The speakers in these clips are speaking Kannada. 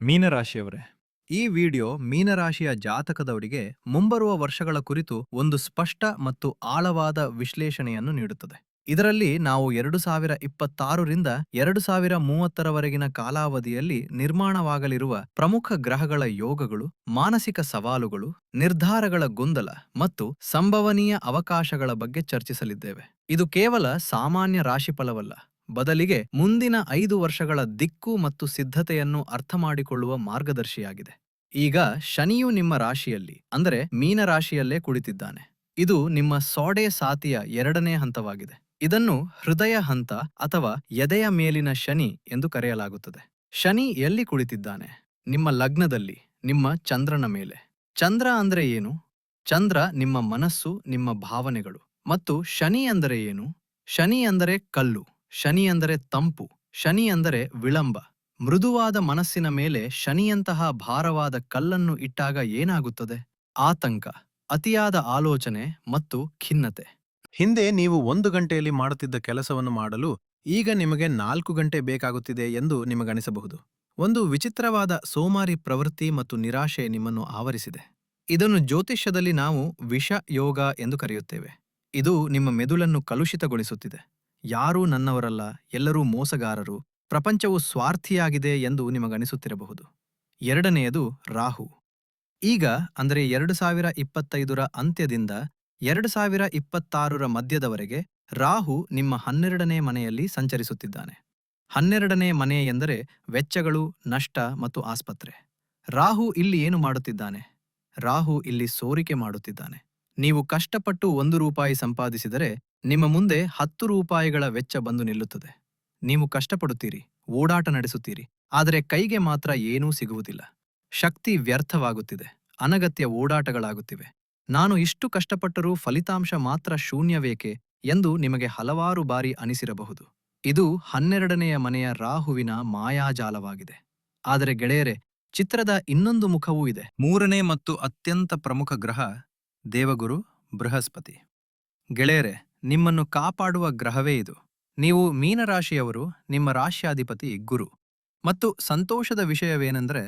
ಮೀನರಾಶಿಯವರೇ, ಈ ವಿಡಿಯೋ ಮೀನರಾಶಿಯ ಜಾತಕದವರಿಗೆ ಮುಂಬರುವ ವರ್ಷಗಳ ಕುರಿತು ಒಂದು ಸ್ಪಷ್ಟ ಮತ್ತು ಆಳವಾದ ವಿಶ್ಲೇಷಣೆಯನ್ನು ನೀಡುತ್ತದೆ. ಇದರಲ್ಲಿ ನಾವು 2026ರಿಂದ 2030ರವರೆಗಿನ ಕಾಲಾವಧಿಯಲ್ಲಿ ನಿರ್ಮಾಣವಾಗಲಿರುವ ಪ್ರಮುಖ ಗ್ರಹಗಳ ಯೋಗಗಳು, ಮಾನಸಿಕ ಸವಾಲುಗಳು, ನಿರ್ಧಾರಗಳ ಗೊಂದಲ ಮತ್ತು ಸಂಭವನೀಯ ಅವಕಾಶಗಳ ಬಗ್ಗೆ ಚರ್ಚಿಸಲಿದ್ದೇವೆ. ಇದು ಕೇವಲ ಸಾಮಾನ್ಯ ರಾಶಿಫಲವಲ್ಲ, ಬದಲಿಗೆ ಮುಂದಿನ 5 ವರ್ಷಗಳ ದಿಕ್ಕು ಮತ್ತು ಸಿದ್ಧತೆಯನ್ನು ಅರ್ಥಮಾಡಿಕೊಳ್ಳುವ ಮಾರ್ಗದರ್ಶಿಯಾಗಿದೆ. ಈಗ ಶನಿಯು ನಿಮ್ಮ ರಾಶಿಯಲ್ಲಿ ಅಂದರೆ ಮೀನ ರಾಶಿಯಲ್ಲೇ ಕುಳಿತಿದ್ದಾನೆ. ಇದು ನಿಮ್ಮ ಸೊಡೆ ಸಾತಿಯ 2ನೇ ಹಂತವಾಗಿದೆ. ಇದನ್ನು ಹೃದಯ ಹಂತ ಅಥವಾ ಎದೆಯ ಮೇಲಿನ ಶನಿ ಎಂದು ಕರೆಯಲಾಗುತ್ತದೆ. ಶನಿ ಎಲ್ಲಿ ಕುಳಿತಿದ್ದಾನೆ? ನಿಮ್ಮ ಲಗ್ನದಲ್ಲಿ, ನಿಮ್ಮ ಚಂದ್ರನ ಮೇಲೆ. ಚಂದ್ರ ಅಂದ್ರೆ ಏನು? ಚಂದ್ರ ನಿಮ್ಮ ಮನಸ್ಸು, ನಿಮ್ಮ ಭಾವನೆಗಳು. ಮತ್ತು ಶನಿ ಅಂದರೆ ಏನು? ಶನಿ ಅಂದರೆ ಕಲ್ಲು, ಶನಿ ಅಂದರೆ ತಂಪು, ಶನಿ ಅಂದರೆ ವಿಳಂಬ. ಮೃದುವಾದ ಮನಸ್ಸಿನ ಮೇಲೆ ಶನಿಯಂತಹ ಭಾರವಾದ ಕಲ್ಲನ್ನು ಇಟ್ಟಾಗ ಏನಾಗುತ್ತದೆ? ಆತಂಕ, ಅತಿಯಾದ ಆಲೋಚನೆ ಮತ್ತು ಖಿನ್ನತೆ. ಹಿಂದೆ ನೀವು 1 ಗಂಟೆಯಲ್ಲಿ ಮಾಡುತ್ತಿದ್ದ ಕೆಲಸವನ್ನು ಮಾಡಲು ಈಗ ನಿಮಗೆ 4 ಗಂಟೆ ಬೇಕಾಗುತ್ತಿದೆ ಎಂದು ನಿಮಗನಿಸಬಹುದು. ಒಂದು ವಿಚಿತ್ರವಾದ ಸೋಮಾರಿ ಪ್ರವೃತ್ತಿ ಮತ್ತು ನಿರಾಶೆ ನಿಮ್ಮನ್ನು ಆವರಿಸಿದೆ. ಇದನ್ನು ಜ್ಯೋತಿಷ್ಯದಲ್ಲಿ ನಾವು ವಿಷ ಯೋಗ ಎಂದು ಕರೆಯುತ್ತೇವೆ. ಇದು ನಿಮ್ಮ ಮೆದುಳನ್ನು ಕಲುಷಿತಗೊಳಿಸುತ್ತಿದೆ. ಯಾರೂ ನನ್ನವರಲ್ಲ, ಎಲ್ಲರೂ ಮೋಸಗಾರರು, ಪ್ರಪಂಚವು ಸ್ವಾರ್ಥಿಯಾಗಿದೆ ಎಂದು ನಿಮಗನಿಸುತ್ತಿರಬಹುದು. 2ನೇಯದು ರಾಹು. ಈಗ ಅಂದರೆ 2025ರ ಅಂತ್ಯದಿಂದ 2026ರ ಮಧ್ಯದವರೆಗೆ ರಾಹು ನಿಮ್ಮ 12ನೇ ಮನೆಯಲ್ಲಿ ಸಂಚರಿಸುತ್ತಿದ್ದಾನೆ. 12ನೇ ಮನೆ ಎಂದರೆ ವೆಚ್ಚಗಳು, ನಷ್ಟ ಮತ್ತು ಆಸ್ಪತ್ರೆ. ರಾಹು ಇಲ್ಲಿ ಏನು ಮಾಡುತ್ತಿದ್ದಾನೆ? ರಾಹು ಇಲ್ಲಿ ಸೋರಿಕೆ ಮಾಡುತ್ತಿದ್ದಾನೆ. ನೀವು ಕಷ್ಟಪಟ್ಟು ₹1 ಸಂಪಾದಿಸಿದರೆ ನಿಮ್ಮ ಮುಂದೆ ₹10ಗಳ ವೆಚ್ಚ ಬಂದು ನಿಲ್ಲುತ್ತದೆ. ನೀವು ಕಷ್ಟಪಡುತ್ತೀರಿ, ಓಡಾಟ ನಡೆಸುತ್ತೀರಿ, ಆದರೆ ಕೈಗೆ ಮಾತ್ರ ಏನೂ ಸಿಗುವುದಿಲ್ಲ. ಶಕ್ತಿ ವ್ಯರ್ಥವಾಗುತ್ತಿದೆ, ಅನಗತ್ಯ ಓಡಾಟಗಳಾಗುತ್ತಿವೆ. ನಾನು ಇಷ್ಟು ಕಷ್ಟಪಟ್ಟರೂ ಫಲಿತಾಂಶ ಮಾತ್ರ ಶೂನ್ಯವೇಕೆ ಎಂದು ನಿಮಗೆ ಹಲವಾರು ಬಾರಿ ಅನಿಸಿರಬಹುದು. ಇದು 12ನೇಯ ಮನೆಯ ರಾಹುವಿನ ಮಾಯಾಜಾಲವಾಗಿದೆ. ಆದರೆ ಗೆಳೆಯರೆ, ಚಿತ್ರದ ಇನ್ನೊಂದು ಮುಖವೂ ಇದೆ. 3ನೇ ಮತ್ತು ಅತ್ಯಂತ ಪ್ರಮುಖ ಗ್ರಹ ದೇವಗುರು ಬೃಹಸ್ಪತಿ. ಗೆಳೆಯರೆ, ನಿಮ್ಮನ್ನು ಕಾಪಾಡುವ ಗ್ರಹವೇ ಇದು. ನೀವು ಮೀನರಾಶಿಯವರು, ನಿಮ್ಮ ರಾಶ್ಯಾಧಿಪತಿ ಗುರು. ಮತ್ತು ಸಂತೋಷದ ವಿಷಯವೇನೆಂದರೆ,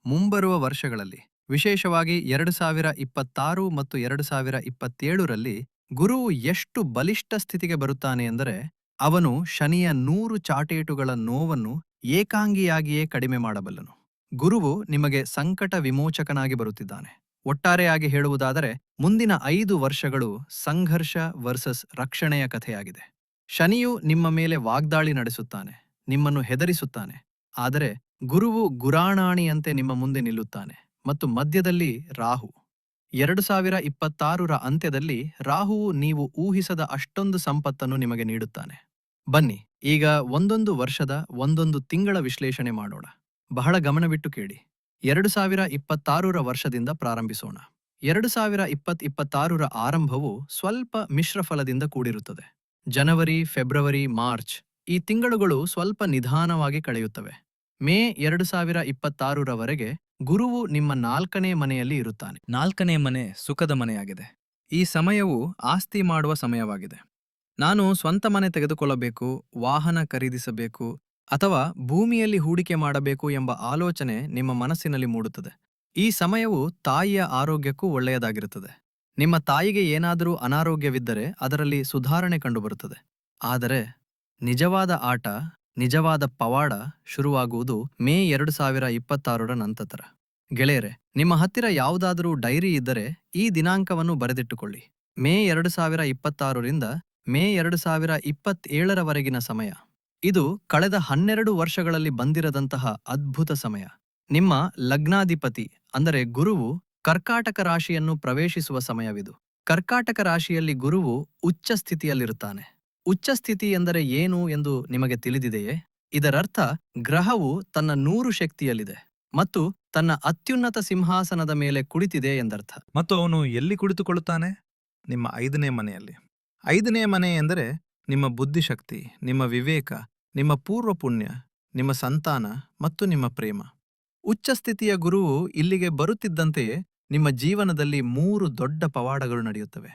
ಮುಂಬರುವ ವರ್ಷಗಳಲ್ಲಿ, ವಿಶೇಷವಾಗಿ 2026 ಮತ್ತು 2027ರಲ್ಲಿ ಗುರುವು ಎಷ್ಟು ಬಲಿಷ್ಠ ಸ್ಥಿತಿಗೆ ಬರುತ್ತಾನೆ ಎಂದರೆ, ಅವನು ಶನಿಯ 100 ಚಾಟೇಟುಗಳ ನೋವನ್ನು ಏಕಾಂಗಿಯಾಗಿಯೇ ಕಡಿಮೆ ಮಾಡಬಲ್ಲನು. ಗುರುವು ನಿಮಗೆ ಸಂಕಟ ವಿಮೋಚಕನಾಗಿ ಬರುತ್ತಿದ್ದಾನೆ. ಒಟ್ಟಾರೆಯಾಗಿ ಹೇಳುವುದಾದರೆ, ಮುಂದಿನ 5 ವರ್ಷಗಳು ಸಂಘರ್ಷ ವರ್ಸಸ್ ರಕ್ಷಣೆಯ ಕಥೆಯಾಗಿದೆ. ಶನಿಯು ನಿಮ್ಮ ಮೇಲೆ ವಾಗ್ದಾಳಿ ನಡೆಸುತ್ತಾನೆ, ನಿಮ್ಮನ್ನು ಹೆದರಿಸುತ್ತಾನೆ. ಆದರೆ ಗುರುವು ಗುರಾಣಾಣಿಯಂತೆ ನಿಮ್ಮ ಮುಂದೆ ನಿಲ್ಲುತ್ತಾನೆ. ಮತ್ತು ಮಧ್ಯದಲ್ಲಿ ರಾಹು. 2026ರ ಅಂತ್ಯದಲ್ಲಿ ರಾಹುವು ನೀವು ಊಹಿಸದ ಅಷ್ಟೊಂದು ಸಂಪತ್ತನ್ನು ನಿಮಗೆ ನೀಡುತ್ತಾನೆ. ಬನ್ನಿ, ಈಗ ಒಂದೊಂದು ವರ್ಷದ ಒಂದೊಂದು ತಿಂಗಳ ವಿಶ್ಲೇಷಣೆ ಮಾಡೋಣ. ಬಹಳ ಗಮನವಿಟ್ಟು ಕೇಳಿ. 2026ರ ವರ್ಷದಿಂದ ಪ್ರಾರಂಭಿಸೋಣ. 2026ರ ಆರಂಭವು ಸ್ವಲ್ಪ ಮಿಶ್ರಫಲದಿಂದ ಕೂಡಿರುತ್ತದೆ. ಜನವರಿ, ಫೆಬ್ರವರಿ, ಮಾರ್ಚ್ ಈ ತಿಂಗಳುಗಳು ಸ್ವಲ್ಪ ನಿಧಾನವಾಗಿ ಕಳೆಯುತ್ತವೆ. ಮೇ 2026ರವರೆಗೆ ಗುರುವು ನಿಮ್ಮ 4ನೇ ಮನೆಯಲ್ಲಿ ಇರುತ್ತಾನೆ. 4ನೇ ಮನೆ ಸುಖದ ಮನೆಯಾಗಿದೆ. ಈ ಸಮಯವು ಆಸ್ತಿ ಮಾಡುವ ಸಮಯವಾಗಿದೆ. ನಾನು ಸ್ವಂತ ಮನೆ ತೆಗೆದುಕೊಳ್ಳಬೇಕು, ವಾಹನ ಖರೀದಿಸಬೇಕು ಅಥವಾ ಭೂಮಿಯಲ್ಲಿ ಹೂಡಿಕೆ ಮಾಡಬೇಕು ಎಂಬ ಆಲೋಚನೆ ನಿಮ್ಮ ಮನಸ್ಸಿನಲ್ಲಿ ಮೂಡುತ್ತದೆ. ಈ ಸಮಯವು ತಾಯಿಯ ಆರೋಗ್ಯಕ್ಕೂ ಒಳ್ಳೆಯದಾಗಿರುತ್ತದೆ. ನಿಮ್ಮ ತಾಯಿಗೆ ಏನಾದರೂ ಅನಾರೋಗ್ಯವಿದ್ದರೆ ಅದರಲ್ಲಿ ಸುಧಾರಣೆ ಕಂಡುಬರುತ್ತದೆ. ಆದರೆ ನಿಜವಾದ ಆಟ, ನಿಜವಾದ ಪವಾಡ ಶುರುವಾಗುವುದು ಮೇ 2026ರ ನಂತರ. ಗೆಳೆಯರೆ, ನಿಮ್ಮ ಹತ್ತಿರ ಯಾವುದಾದರೂ ಡೈರಿ ಇದ್ದರೆ ಈ ದಿನಾಂಕವನ್ನು ಬರೆದಿಟ್ಟುಕೊಳ್ಳಿ. ಮೇ 2026ರಿಂದ ಮೇ 2027ರವರೆಗಿನ ಸಮಯ. ಇದು ಕಳೆದ 12 ವರ್ಷಗಳಲ್ಲಿ ಬಂದಿರದಂತಹ ಅದ್ಭುತ ಸಮಯ. ನಿಮ್ಮ ಲಗ್ನಾಧಿಪತಿ ಅಂದರೆ ಗುರುವು ಕರ್ಕಾಟಕ ರಾಶಿಯನ್ನು ಪ್ರವೇಶಿಸುವ ಸಮಯವಿದು. ಕರ್ಕಾಟಕ ರಾಶಿಯಲ್ಲಿ ಗುರುವು ಉಚ್ಚ ಸ್ಥಿತಿಯಲ್ಲಿರುತ್ತಾನೆ. ಉಚ್ಚ ಸ್ಥಿತಿ ಎಂದರೆ ಏನು ಎಂದು ನಿಮಗೆ ತಿಳಿದಿದೆಯೇ? ಇದರರ್ಥ ಗ್ರಹವು ತನ್ನ 100 ಶಕ್ತಿಯಲ್ಲಿದೆ ಮತ್ತು ತನ್ನ ಅತ್ಯುನ್ನತ ಸಿಂಹಾಸನದ ಮೇಲೆ ಕುಳಿತಿದೆ ಎಂದರ್ಥ. ಮತ್ತು ಅವನು ಎಲ್ಲಿ ಕುಳಿತುಕೊಳ್ಳುತ್ತಾನೆ? ನಿಮ್ಮ 5ನೇ ಮನೆಯಲ್ಲಿ. 5ನೇ ಮನೆ ಎಂದರೆ ನಿಮ್ಮ ಬುದ್ಧಿಶಕ್ತಿ, ನಿಮ್ಮ ವಿವೇಕ, ನಿಮ್ಮ ಪೂರ್ವ ಪುಣ್ಯ, ನಿಮ್ಮ ಸಂತಾನ ಮತ್ತು ನಿಮ್ಮ ಪ್ರೇಮ. ಉಚ್ಚಸ್ಥಿತಿಯ ಗುರುವು ಇಲ್ಲಿಗೆ ಬರುತ್ತಿದ್ದಂತೆಯೇ ನಿಮ್ಮ ಜೀವನದಲ್ಲಿ 3 ದೊಡ್ಡ ಪವಾಡಗಳು ನಡೆಯುತ್ತವೆ.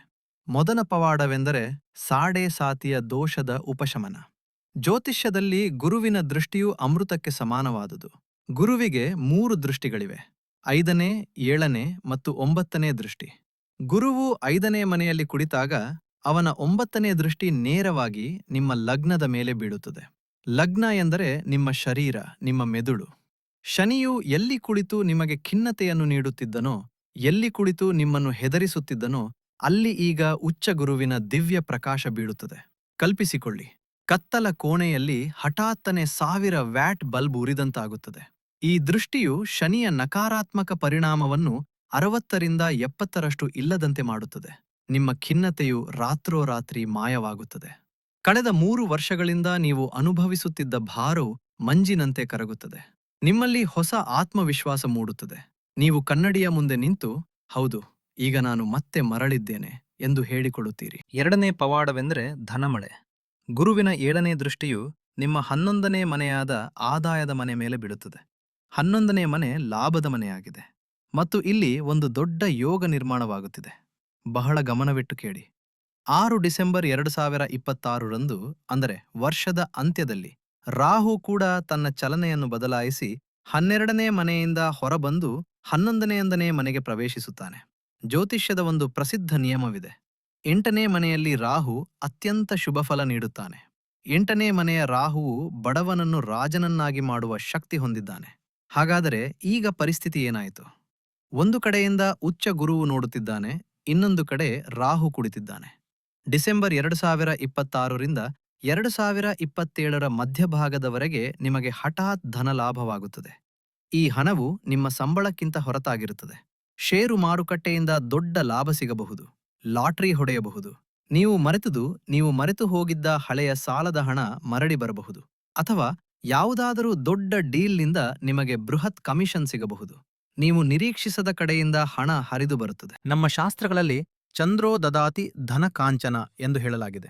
ಮೊದಲ ಪವಾಡವೆಂದರೆ ಸಾಡೆ ಸಾತಿಯ ದೋಷದ ಉಪಶಮನ. ಜ್ಯೋತಿಷ್ಯದಲ್ಲಿ ಗುರುವಿನ ದೃಷ್ಟಿಯು ಅಮೃತಕ್ಕೆ ಸಮಾನವಾದುದು ಗುರುವಿಗೆ 3 ದೃಷ್ಟಿಗಳಿವೆ: 5ನೇ, 7ನೇ ಮತ್ತು 9ನೇ ದೃಷ್ಟಿ. ಗುರುವು 5ನೇ ಮನೆಯಲ್ಲಿ ಕುಳಿತಾಗ ಅವನ 9ನೇ ದೃಷ್ಟಿ ನೇರವಾಗಿ ನಿಮ್ಮ ಲಗ್ನದ ಮೇಲೆ ಬೀಳುತ್ತದೆ. ಲಗ್ನ ಎಂದರೆ ನಿಮ್ಮ ಶರೀರ, ನಿಮ್ಮ ಮೆದುಳು. ಶನಿಯು ಎಲ್ಲಿ ಕುಳಿತು ನಿಮಗೆ ಖಿನ್ನತೆಯನ್ನು ನೀಡುತ್ತಿದ್ದನೋ, ಎಲ್ಲಿ ಕುಳಿತು ನಿಮ್ಮನ್ನು ಹೆದರಿಸುತ್ತಿದ್ದನೋ, ಅಲ್ಲಿ ಈಗ ಉಚ್ಚ ಗುರುವಿನ ದಿವ್ಯ ಪ್ರಕಾಶ ಬೀಳುತ್ತದೆ. ಕಲ್ಪಿಸಿಕೊಳ್ಳಿ, ಕತ್ತಲ ಕೋಣೆಯಲ್ಲಿ ಹಠಾತ್ತನೆ 1000 ವ್ಯಾಟ್ ಬಲ್ಬ್ ಉರಿದಂತಾಗುತ್ತದೆ. ಈ ದೃಷ್ಟಿಯು ಶನಿಯ ನಕಾರಾತ್ಮಕ ಪರಿಣಾಮವನ್ನು 60ರಿಂದ 70ರಷ್ಟು ಇಲ್ಲದಂತೆ ಮಾಡುತ್ತದೆ. ನಿಮ್ಮ ಖಿನ್ನತೆಯು ರಾತ್ರೋರಾತ್ರಿ ಮಾಯವಾಗುತ್ತದೆ. ಕಳೆದ 3 ವರ್ಷಗಳಿಂದ ನೀವು ಅನುಭವಿಸುತ್ತಿದ್ದ ಭಾರವು ಮಂಜಿನಂತೆ ಕರಗುತ್ತದೆ. ನಿಮ್ಮಲ್ಲಿ ಹೊಸ ಆತ್ಮವಿಶ್ವಾಸ ಮೂಡುತ್ತದೆ. ನೀವು ಕನ್ನಡಿಯ ಮುಂದೆ ನಿಂತು, ಹೌದು, ಈಗ ನಾನು ಮತ್ತೆ ಮರಳಿದ್ದೇನೆ ಎಂದು ಹೇಳಿಕೊಳ್ಳುತ್ತೀರಿ. 2ನೇ ಪವಾಡವೆಂದರೆ ಧನಮಳೆ. ಗುರುವಿನ 7ನೇ ದೃಷ್ಟಿಯು ನಿಮ್ಮ 11ನೇ ಮನೆಯಾದ ಆದಾಯದ ಮನೆ ಮೇಲೆ ಬೀಳುತ್ತದೆ. 11ನೇ ಮನೆ ಲಾಭದ ಮನೆಯಾಗಿದೆ ಮತ್ತು ಇಲ್ಲಿ ಒಂದು ದೊಡ್ಡ ಯೋಗ ನಿರ್ಮಾಣವಾಗುತ್ತಿದೆ. ಬಹಳ ಗಮನವಿಟ್ಟು ಕೇಳಿ. 6 ಡಿಸೆಂಬರ್ 2026ರಂದು, ಅಂದರೆ ವರ್ಷದ ಅಂತ್ಯದಲ್ಲಿ, ರಾಹು ಕೂಡ ತನ್ನ ಚಲನೆಯನ್ನು ಬದಲಾಯಿಸಿ 12ನೇ ಮನೆಯಿಂದ ಹೊರಬಂದು 11ನೇ ಮನೆಗೆ ಪ್ರವೇಶಿಸುತ್ತಾನೆ. ಜ್ಯೋತಿಷ್ಯದ ಒಂದು ಪ್ರಸಿದ್ಧ ನಿಯಮವಿದೆ: 8ನೇ ಮನೆಯಲ್ಲಿ ರಾಹು ಅತ್ಯಂತ ಶುಭಫಲ ನೀಡುತ್ತಾನೆ. 8ನೇ ಮನೆಯ ರಾಹುವು ಬಡವನನ್ನು ರಾಜನನ್ನಾಗಿ ಮಾಡುವ ಶಕ್ತಿ ಹೊಂದಿದ್ದಾನೆ. ಹಾಗಾದರೆ ಈಗ ಪರಿಸ್ಥಿತಿ ಏನಾಯಿತು? ಒಂದು ಕಡೆಯಿಂದ ಉಚ್ಚ ಗುರುವು ನೋಡುತ್ತಿದ್ದಾನೆ, ಇನ್ನೊಂದು ಕಡೆ ರಾಹು ಕುಳಿತಿದ್ದಾನೆ. ಡಿಸೆಂಬರ್ 2026ರಿಂದ 2027ರ ಮಧ್ಯಭಾಗದವರೆಗೆ ನಿಮಗೆ ಹಠಾತ್ ಧನಲಾಭವಾಗುತ್ತದೆ. ಈ ಹಣವು ನಿಮ್ಮ ಸಂಬಳಕ್ಕಿಂತ ಹೊರತಾಗಿರುತ್ತದೆ. ಷೇರು ಮಾರುಕಟ್ಟೆಯಿಂದ ದೊಡ್ಡ ಲಾಭ ಸಿಗಬಹುದು, ಲಾಟರಿ ಹೊಡೆಯಬಹುದು. ನೀವು ಮರೆತು ಹೋಗಿದ್ದ ಹಳೆಯ ಸಾಲದ ಹಣ ಮರಳಿ ಬರಬಹುದು, ಅಥವಾ ಯಾವುದಾದರೂ ದೊಡ್ಡ ಡೀಲ್ನಿಂದ ನಿಮಗೆ ಬೃಹತ್ ಕಮಿಷನ್ ಸಿಗಬಹುದು. ನೀವು ನಿರೀಕ್ಷಿಸದ ಕಡೆಯಿಂದ ಹಣ ಹರಿದು ಬರುತ್ತದೆ. ನಮ್ಮ ಶಾಸ್ತ್ರಗಳಲ್ಲಿ ಚಂದ್ರೋ ದದಾತಿ ಧನ ಕಾಂಚನ ಎಂದು ಹೇಳಲಾಗಿದೆ.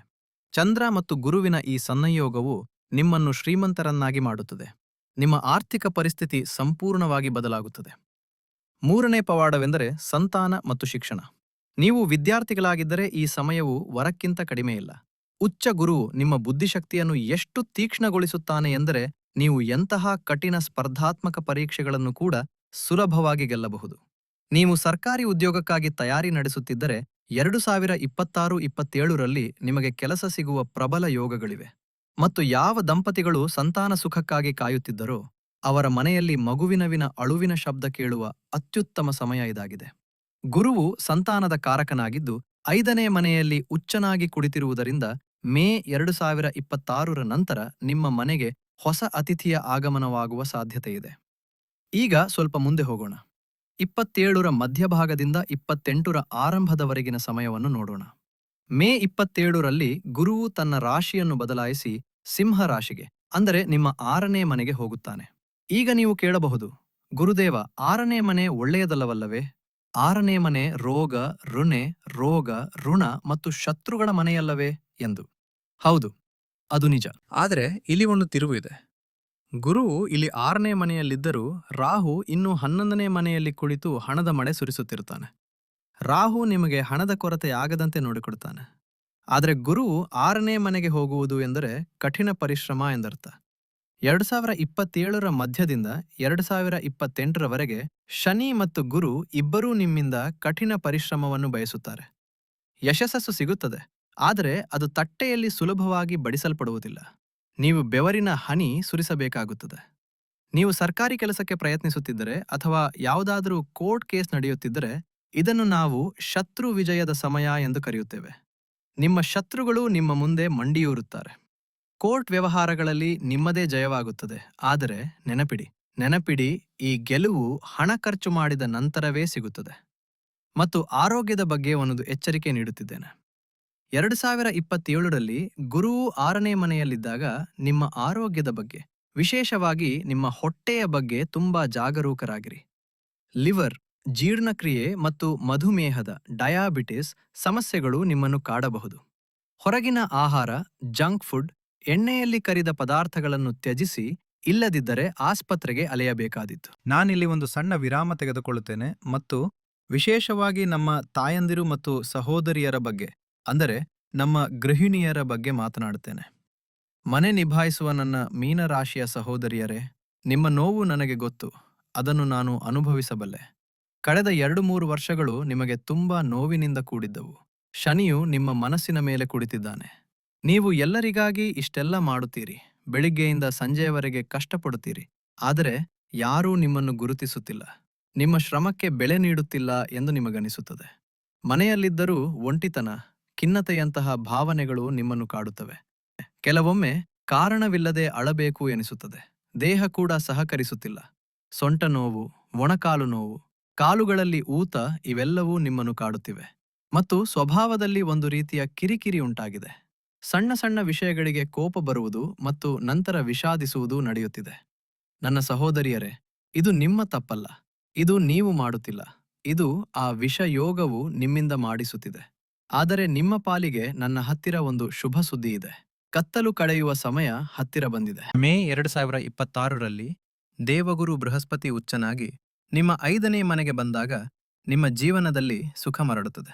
ಚಂದ್ರ ಮತ್ತು ಗುರುವಿನ ಈ ಸಂಯೋಗವು ನಿಮ್ಮನ್ನು ಶ್ರೀಮಂತರನ್ನಾಗಿ ಮಾಡುತ್ತದೆ. ನಿಮ್ಮ ಆರ್ಥಿಕ ಪರಿಸ್ಥಿತಿ ಸಂಪೂರ್ಣವಾಗಿ ಬದಲಾಗುತ್ತದೆ. 3ನೇ ಪವಾಡವೆಂದರೆ ಸಂತಾನ ಮತ್ತು ಶಿಕ್ಷಣ. ನೀವು ವಿದ್ಯಾರ್ಥಿಗಳಾಗಿದ್ದರೆ ಈ ಸಮಯವು ವರಕ್ಕಿಂತ ಕಡಿಮೆಯಿಲ್ಲ. ಉಚ್ಚ ಗುರು ನಿಮ್ಮ ಬುದ್ಧಿಶಕ್ತಿಯನ್ನು ಎಷ್ಟು ತೀಕ್ಷ್ಣಗೊಳಿಸುತ್ತಾನೆ ಎಂದರೆ ನೀವು ಎಂತಹ ಕಠಿಣ ಸ್ಪರ್ಧಾತ್ಮಕ ಪರೀಕ್ಷೆಗಳನ್ನು ಕೂಡ ಸುಲಭವಾಗಿ ಗೆಲ್ಲಬಹುದು. ನೀವು ಸರ್ಕಾರಿ ಉದ್ಯೋಗಕ್ಕಾಗಿ ತಯಾರಿ ನಡೆಸುತ್ತಿದ್ದರೆ 2026-27ರಲ್ಲಿ ನಿಮಗೆ ಕೆಲಸ ಸಿಗುವ ಪ್ರಬಲ ಯೋಗಗಳಿವೆ. ಮತ್ತು ಯಾವ ದಂಪತಿಗಳು ಸಂತಾನ ಸುಖಕ್ಕಾಗಿ ಕಾಯುತ್ತಿದ್ದರೋ ಅವರ ಮನೆಯಲ್ಲಿ ಮಗುವಿನ ಅಳುವಿನ ಶಬ್ದ ಕೇಳುವ ಅತ್ಯುತ್ತಮ ಸಮಯ ಇದಾಗಿದೆ. ಗುರುವು ಸಂತಾನದ ಕಾರಕನಾಗಿದ್ದು 5ನೇ ಮನೆಯಲ್ಲಿ ಉಚ್ಚನಾಗಿ ಕುಳಿತಿರುವುದರಿಂದ ಮೇ 2026ರ ನಂತರ ನಿಮ್ಮ ಮನೆಗೆ ಹೊಸ ಅತಿಥಿಯ ಆಗಮನವಾಗುವ ಸಾಧ್ಯತೆಯಿದೆ. ಈಗ ಸ್ವಲ್ಪ ಮುಂದೆ ಹೋಗೋಣ. 27ರ ಮಧ್ಯಭಾಗದಿಂದ 28ರ ಆರಂಭದವರೆಗಿನ ಸಮಯವನ್ನು ನೋಡೋಣ. ಮೇ 27ರಲ್ಲಿ ಗುರುವು ತನ್ನ ರಾಶಿಯನ್ನು ಬದಲಾಯಿಸಿ ಸಿಂಹ ರಾಶಿಗೆ, ಅಂದರೆ ನಿಮ್ಮ 6ನೇ ಮನೆಗೆ ಹೋಗುತ್ತಾನೆ. ಈಗ ನೀವು ಕೇಳಬಹುದು, ಗುರುದೇವ, 6ನೇ ಮನೆ ಒಳ್ಳೆಯದಲ್ಲವಲ್ಲವೇ? 6ನೇ ಮನೆ ರೋಗ, ಋಣ ಮತ್ತು ಶತ್ರುಗಳ ಮನೆಯಲ್ಲವೇ ಎಂದು. ಹೌದು, ಅದು ನಿಜ. ಆದರೆ ಇಲ್ಲಿ ಒಂದು ತಿರುವು ಇದೆ. ಗುರುವು ಇಲ್ಲಿ 6ನೇ ಮನೆಯಲ್ಲಿದ್ದರೂ ರಾಹು ಇನ್ನೂ 11ನೇ ಮನೆಯಲ್ಲಿ ಕುಳಿತು ಹಣದ ಮಳೆ ಸುರಿಸುತ್ತಿರುತ್ತಾನೆ. ರಾಹು ನಿಮಗೆ ಹಣದ ಕೊರತೆ ಆಗದಂತೆ ನೋಡಿಕೊಡುತ್ತಾನೆ. ಆದರೆ ಗುರುವು 6ನೇ ಮನೆಗೆ ಹೋಗುವುದು ಎಂದರೆ ಕಠಿಣ ಪರಿಶ್ರಮ ಎಂದರ್ಥ. 2027ರ ಮಧ್ಯದಿಂದ 2028ರವರೆಗೆ ಶನಿ ಮತ್ತು ಗುರು ಇಬ್ಬರೂ ನಿಮ್ಮಿಂದ ಕಠಿಣ ಪರಿಶ್ರಮವನ್ನು ಬಯಸುತ್ತಾರೆ. ಯಶಸ್ಸು ಸಿಗುತ್ತದೆ, ಆದರೆ ಅದು ತಟ್ಟೆಯಲ್ಲಿ ಸುಲಭವಾಗಿ ಬಡಿಸಲ್ಪಡುವುದಿಲ್ಲ. ನೀವು ಬೆವರಿನ ಹನಿ ಸುರಿಸಬೇಕಾಗುತ್ತದೆ. ನೀವು ಸರ್ಕಾರಿ ಕೆಲಸಕ್ಕೆ ಪ್ರಯತ್ನಿಸುತ್ತಿದ್ದರೆ ಅಥವಾ ಯಾವುದಾದರೂ ಕೋರ್ಟ್ ಕೇಸ್ ನಡೆಯುತ್ತಿದ್ದರೆ ಇದನ್ನು ನಾವು ಶತ್ರು ವಿಜಯದ ಸಮಯ ಎಂದು ಕರೆಯುತ್ತೇವೆ. ನಿಮ್ಮ ಶತ್ರುಗಳು ನಿಮ್ಮ ಮುಂದೆ ಮಂಡಿಯೂರುತ್ತಾರೆ. ಕೋರ್ಟ್ ವ್ಯವಹಾರಗಳಲ್ಲಿ ನಿಮ್ಮದೇ ಜಯವಾಗುತ್ತದೆ. ಆದರೆ ನೆನಪಿಡಿ, ಈ ಗೆಲುವು ಹಣ ಖರ್ಚು ಮಾಡಿದ ನಂತರವೇ ಸಿಗುತ್ತದೆ. ಮತ್ತು ಆರೋಗ್ಯದ ಬಗ್ಗೆ ಒಂದು ಎಚ್ಚರಿಕೆ ನೀಡುತ್ತಿದ್ದೇನೆ. 2027ರಲ್ಲಿ ಗುರುವು 6ನೇ ಮನೆಯಲ್ಲಿದ್ದಾಗ ನಿಮ್ಮ ಆರೋಗ್ಯದ ಬಗ್ಗೆ, ವಿಶೇಷವಾಗಿ ನಿಮ್ಮ ಹೊಟ್ಟೆಯ ಬಗ್ಗೆ ತುಂಬಾ ಜಾಗರೂಕರಾಗಿರಿ. ಲಿವರ್, ಜೀರ್ಣಕ್ರಿಯೆ ಮತ್ತು ಮಧುಮೇಹದ ಡಯಾಬಿಟಿಸ್ ಸಮಸ್ಯೆಗಳು ನಿಮ್ಮನ್ನು ಕಾಡಬಹುದು. ಹೊರಗಿನ ಆಹಾರ, ಜಂಕ್ ಫುಡ್, ಎಣ್ಣೆಯಲ್ಲಿ ಕರಿದ ಪದಾರ್ಥಗಳನ್ನು ತ್ಯಜಿಸಿ, ಇಲ್ಲದಿದ್ದರೆ ಆಸ್ಪತ್ರೆಗೆ ಅಲೆಯಬೇಕಾದೀತು. ನಾನಿಲ್ಲಿ ಒಂದು ಸಣ್ಣ ವಿರಾಮ ತೆಗೆದುಕೊಳ್ಳುತ್ತೇನೆ ಮತ್ತು ವಿಶೇಷವಾಗಿ ನಮ್ಮ ತಾಯಂದಿರು ಮತ್ತು ಸಹೋದರಿಯರ ಬಗ್ಗೆ, ಅಂದರೆ ನಮ್ಮ ಗೃಹಿಣಿಯರ ಬಗ್ಗೆ ಮಾತನಾಡುತ್ತೇನೆ. ಮನೆ ನಿಭಾಯಿಸುವ ನನ್ನ ಮೀನರಾಶಿಯ ಸಹೋದರಿಯರೇ, ನಿಮ್ಮ ನೋವು ನನಗೆ ಗೊತ್ತು. ಅದನ್ನು ನಾನು ಅನುಭವಿಸಬಲ್ಲೆ. ಕಳೆದ 2-3 ವರ್ಷಗಳು ನಿಮಗೆ ತುಂಬಾ ನೋವಿನಿಂದ ಕೂಡಿದ್ದವು. ಶನಿಯು ನಿಮ್ಮ ಮನಸ್ಸಿನ ಮೇಲೆ ಕುಳಿತಿದ್ದಾನೆ. ನೀವು ಎಲ್ಲರಿಗಾಗಿ ಇಷ್ಟೆಲ್ಲ ಮಾಡುತ್ತೀರಿ. ಬೆಳಿಗ್ಗೆಯಿಂದ ಸಂಜೆಯವರೆಗೆ ಕಷ್ಟಪಡುತ್ತೀರಿ. ಆದರೆ ಯಾರೂ ನಿಮ್ಮನ್ನು ಗುರುತಿಸುತ್ತಿಲ್ಲ. ನಿಮ್ಮ ಶ್ರಮಕ್ಕೆ ಬೆಲೆ ನೀಡುತ್ತಿಲ್ಲ ಎಂದು ನಿಮಗನಿಸುತ್ತದೆ. ಮನೆಯಲ್ಲಿದ್ದರೂ ಒಂಟಿತನ, ಖಿನ್ನತೆಯಂತಹ ಭಾವನೆಗಳು ನಿಮ್ಮನ್ನು ಕಾಡುತ್ತವೆ. ಕೆಲವೊಮ್ಮೆ ಕಾರಣವಿಲ್ಲದೆ ಅಳಬೇಕು ಎನಿಸುತ್ತದೆ. ದೇಹ ಕೂಡ ಸಹಕರಿಸುತ್ತಿಲ್ಲ. ಸೊಂಟ ನೋವು, ಮೊಣಕಾಲು ನೋವು, ಕಾಲುಗಳಲ್ಲಿ ಊತ ಇವೆಲ್ಲವೂ ನಿಮ್ಮನ್ನು ಕಾಡುತ್ತಿವೆ. ಮತ್ತು ಸ್ವಭಾವದಲ್ಲಿ ಒಂದು ರೀತಿಯ ಕಿರಿಕಿರಿ ಉಂಟಾಗಿದೆ. ಸಣ್ಣ ಸಣ್ಣ ವಿಷಯಗಳಿಗೆ ಕೋಪ ಬರುವುದು ಮತ್ತು ನಂತರ ವಿಷಾದಿಸುವುದು ನಡೆಯುತ್ತಿದೆ. ನನ್ನ ಸಹೋದರಿಯರೇ, ಇದು ನಿಮ್ಮ ತಪ್ಪಲ್ಲ. ಇದು ನೀವು ಮಾಡುತ್ತಿಲ್ಲ. ಇದು ಆ ವಿಷಯೋಗವು ನಿಮ್ಮಿಂದ ಮಾಡಿಸುತ್ತಿದೆ. ಆದರೆ ನಿಮ್ಮ ಪಾಲಿಗೆ ನನ್ನ ಹತ್ತಿರ ಒಂದು ಶುಭ ಸುದ್ದಿ ಇದೆ. ಕತ್ತಲು ಕಳೆಯುವ ಸಮಯ ಹತ್ತಿರ ಬಂದಿದೆ. ಮೇ 2026ರಲ್ಲಿ ದೇವಗುರು ಬೃಹಸ್ಪತಿ ಉಚ್ಚನಾಗಿ ನಿಮ್ಮ 5ನೇ ಮನೆಗೆ ಬಂದಾಗ ನಿಮ್ಮ ಜೀವನದಲ್ಲಿ ಸುಖ ಮರಳುತ್ತದೆ.